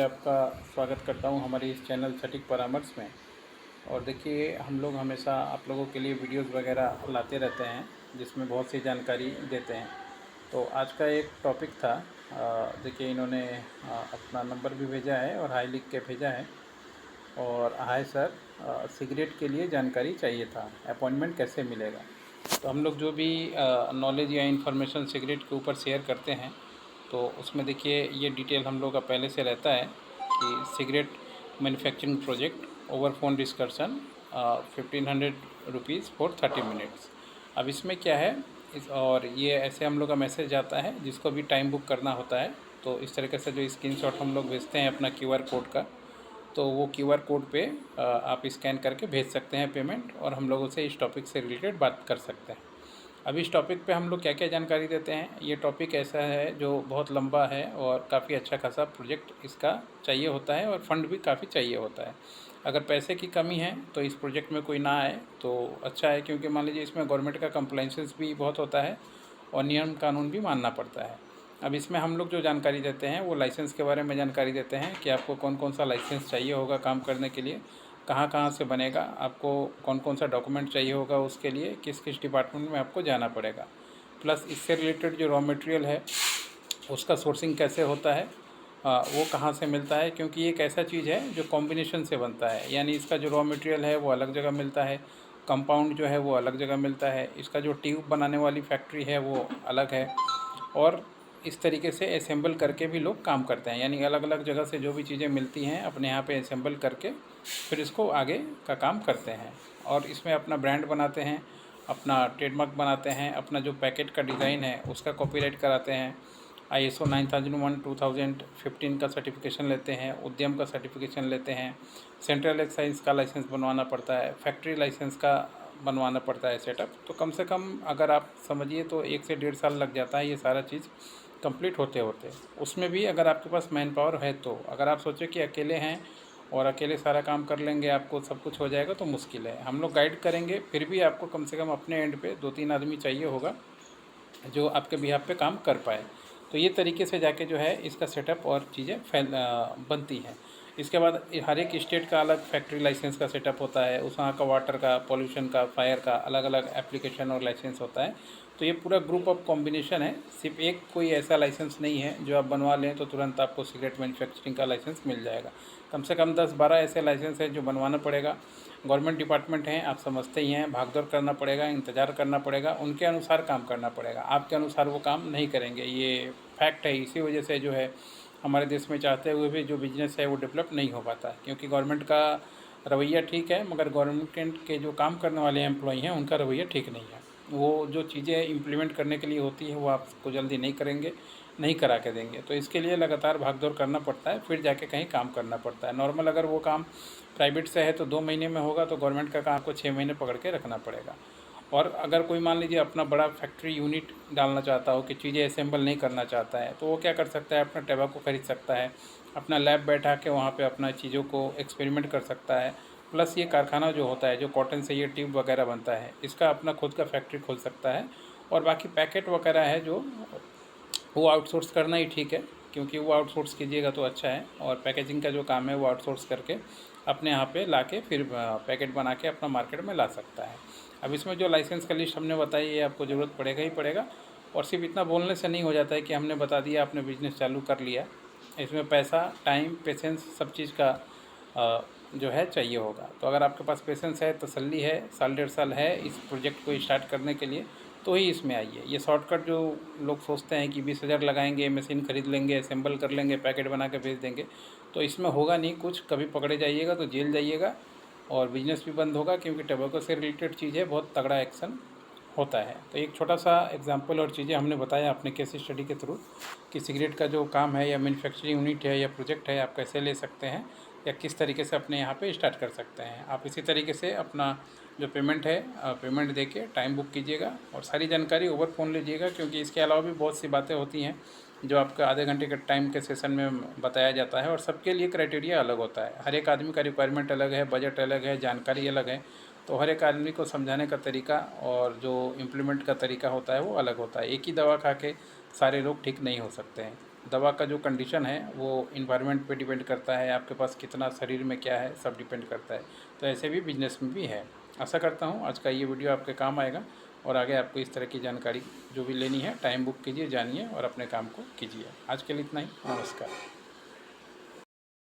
आपका स्वागत करता हूं हमारे इस चैनल सटीक परामर्श में। और देखिए, हम लोग हमेशा आप लोगों के लिए वीडियोस वगैरह लाते रहते हैं जिसमें बहुत सी जानकारी देते हैं। तो आज का एक टॉपिक था, देखिए इन्होंने अपना नंबर भी भेजा है और हाई लिख के भेजा है। और हाय सर, सिगरेट के लिए जानकारी चाहिए था, अपॉइंटमेंट कैसे मिलेगा। तो हम लोग जो भी नॉलेज या इन्फॉर्मेशन सिगरेट के ऊपर शेयर करते हैं, तो उसमें देखिए ये डिटेल हम लोग का पहले से रहता है कि cigarette manufacturing project over phone discussion, 1500 rupees for 30 minutes. अब इसमें क्या है, और ये ऐसे हम लोग का मैसेज आता है जिसको भी टाइम बुक करना होता है। तो इस तरीके से जो स्क्रीनशॉट हम लोग भेजते हैं अपना क्यूआर कोड का, तो वो क्यूआर कोड पे आप स्कैन करके भेज सकते हैं पेमेंट, और हम लोगों से इस टॉपिक से रिलेटेड बात कर सकते हैं। अब इस टॉपिक पे हम लोग क्या क्या जानकारी देते हैं, ये टॉपिक ऐसा है जो बहुत लंबा है और काफ़ी अच्छा खासा प्रोजेक्ट इसका चाहिए होता है, और फंड भी काफ़ी चाहिए होता है। अगर पैसे की कमी है तो इस प्रोजेक्ट में कोई ना आए तो अच्छा है, क्योंकि मान लीजिए इसमें गवर्नमेंट का कंप्लाइंसेस भी बहुत होता है और नियम कानून भी मानना पड़ता है। अब इसमें हम लोग जो जानकारी देते हैं वो लाइसेंस के बारे में जानकारी देते हैं कि आपको कौन कौन सा लाइसेंस चाहिए होगा काम करने के लिए, कहाँ कहाँ से बनेगा, आपको कौन कौन सा डॉक्यूमेंट चाहिए होगा उसके लिए, किस किस डिपार्टमेंट में आपको जाना पड़ेगा। प्लस इससे रिलेटेड जो रॉ मटेरियल है उसका सोर्सिंग कैसे होता है, वो कहाँ से मिलता है, क्योंकि ये एक ऐसा चीज़ है जो कॉम्बिनेशन से बनता है। यानी इसका जो रॉ मटेरियल है वो अलग जगह मिलता है, कंपाउंड जो है वो अलग जगह मिलता है, इसका जो ट्यूब बनाने वाली फैक्ट्री है वो अलग है। और इस तरीके से असेंबल करके भी लोग काम करते हैं, यानी अलग अलग जगह से जो भी चीज़ें मिलती हैं अपने यहाँ पे असेंबल करके फिर इसको आगे का काम करते हैं। और इसमें अपना ब्रांड बनाते हैं, अपना ट्रेडमार्क बनाते हैं, अपना जो पैकेट का डिज़ाइन है उसका कॉपीराइट कराते हैं, ISO 9001 2015 का सर्टिफिकेशन लेते हैं, उद्यम का सर्टिफिकेशन लेते हैं, सेंट्रल एक्साइज का लाइसेंस बनवाना पड़ता है, फैक्ट्री लाइसेंस का बनवाना पड़ता है सेटअप। तो कम से कम अगर आप समझिए तो 1 से 1.5 साल लग जाता है ये सारा चीज़ कंप्लीट होते होते। उसमें भी अगर आपके पास मैन पावर है, तो अगर आप सोचें कि अकेले हैं और अकेले सारा काम कर लेंगे, आपको सब कुछ हो जाएगा, तो मुश्किल है। हम लोग गाइड करेंगे, फिर भी आपको कम से कम अपने एंड पे 2-3 आदमी चाहिए होगा जो आपके बिहाफ पे काम कर पाए। तो ये तरीके से जाके जो है इसका सेटअप और चीज़ें बनती हैं। इसके बाद हर एक स्टेट का अलग फैक्ट्री लाइसेंस का सेटअप होता है, उस वहाँ का वाटर का, पॉल्यूशन का, फायर का अलग अलग एप्लीकेशन और लाइसेंस होता है। तो ये पूरा ग्रुप ऑफ कॉम्बिनेशन है, सिर्फ एक कोई ऐसा लाइसेंस नहीं है जो आप बनवा लें तो तुरंत आपको सिगरेट मैन्युफैक्चरिंग का लाइसेंस मिल जाएगा। कम से कम 10-12 ऐसे लाइसेंस हैं जो बनवाना पड़ेगा। गवर्नमेंट डिपार्टमेंट हैं, आप समझते ही हैं, भागदौड़ करना पड़ेगा, इंतज़ार करना पड़ेगा, उनके अनुसार काम करना पड़ेगा, आपके अनुसार वो काम नहीं करेंगे, ये फैक्ट है। इसी वजह से जो है हमारे देश में चाहते हुए भी जो बिज़नेस है वो डेवलप नहीं हो पाता है, क्योंकि गवर्नमेंट का रवैया ठीक है मगर गवर्नमेंट के जो काम करने वाले एम्प्लॉई हैं उनका रवैया ठीक नहीं है। वो जो चीज़ें इम्प्लीमेंट करने के लिए होती है वो आपको जल्दी नहीं करेंगे, नहीं करा के देंगे। तो इसके लिए लगातार भागदौड़ करना पड़ता है, फिर जाके कहीं काम करना पड़ता है। नॉर्मल अगर वो काम प्राइवेट से है तो 2 महीने में होगा, तो गवर्नमेंट का काम आपको 6 महीने पकड़ के रखना पड़ेगा। और अगर कोई मान लीजिए अपना बड़ा फैक्ट्री यूनिट डालना चाहता हो कि चीज़ें असेंबल नहीं करना चाहता है, तो वो क्या कर सकता है, अपना टैबाको खरीद सकता है, अपना लैब बैठा के वहाँ पे अपना चीज़ों को एक्सपेरिमेंट कर सकता है। प्लस ये कारखाना जो होता है, जो कॉटन से ये ट्यूब वगैरह बनता है, इसका अपना खुद का फैक्ट्री खोल सकता है। और बाकी पैकेट वगैरह है जो, वो आउटसोर्स करना ही ठीक है, क्योंकि वो आउटसोर्स कीजिएगा तो अच्छा है। और पैकेजिंग का जो काम है वो आउटसोर्स करके अपने यहाँ पे लाके फिर पैकेट बना के अपना मार्केट में ला सकता है। अब इसमें जो लाइसेंस का लिस्ट हमने बताई ये आपको ज़रूरत पड़ेगा ही पड़ेगा। और सिर्फ इतना बोलने से नहीं हो जाता है कि हमने बता दिया आपने बिज़नेस चालू कर लिया। इसमें पैसा, टाइम, पेशेंस सब चीज़ का जो है चाहिए होगा। तो अगर आपके पास पेशेंस है, तसल्ली है, 1-1.5 साल है इस प्रोजेक्ट को स्टार्ट करने के लिए, तो ही इसमें आइए। ये शॉर्टकट जो लोग सोचते हैं कि 20,000 लगाएंगे, मशीन खरीद लेंगे, असेंबल कर लेंगे, पैकेट बना के भेज देंगे, तो इसमें होगा नहीं कुछ। कभी पकड़े जाइएगा तो जेल जाइएगा और बिजनेस भी बंद होगा, क्योंकि टोबैको से रिलेटेड चीज़ है, बहुत तगड़ा एक्शन होता है। तो एक छोटा सा एग्जांपल और चीज़ें हमने बताया अपने केस स्टडी के थ्रू कि सिगरेट का जो काम है या मैन्युफैक्चरिंग यूनिट है या प्रोजेक्ट है, आप कैसे ले सकते हैं या किस तरीके से अपने यहाँ पे स्टार्ट कर सकते हैं। आप इसी तरीके से अपना जो पेमेंट है, पेमेंट दे के टाइम बुक कीजिएगा और सारी जानकारी ओवर फ़ोन लीजिएगा, क्योंकि इसके अलावा भी बहुत सी बातें होती हैं जो आपका आधे घंटे के टाइम के सेशन में बताया जाता है। और सबके लिए क्राइटेरिया अलग होता है, हर एक आदमी का रिक्वायरमेंट अलग है, बजट अलग है, जानकारी अलग है। तो हर एक आदमी को समझाने का तरीका और जो इम्प्लीमेंट का तरीका होता है वो अलग होता है। एक ही दवा खा के सारे लोग ठीक नहीं हो सकते हैं। दवा का जो कंडीशन है वो इन्वायरमेंट पे डिपेंड करता है, आपके पास कितना शरीर में क्या है सब डिपेंड करता है। तो ऐसे भी बिजनेस में भी है। आशा करता हूँ आज का ये वीडियो आपके काम आएगा और आगे आपको इस तरह की जानकारी जो भी लेनी है टाइम बुक कीजिए, जानिए और अपने काम को कीजिए। आज के लिए इतना ही। नमस्कार।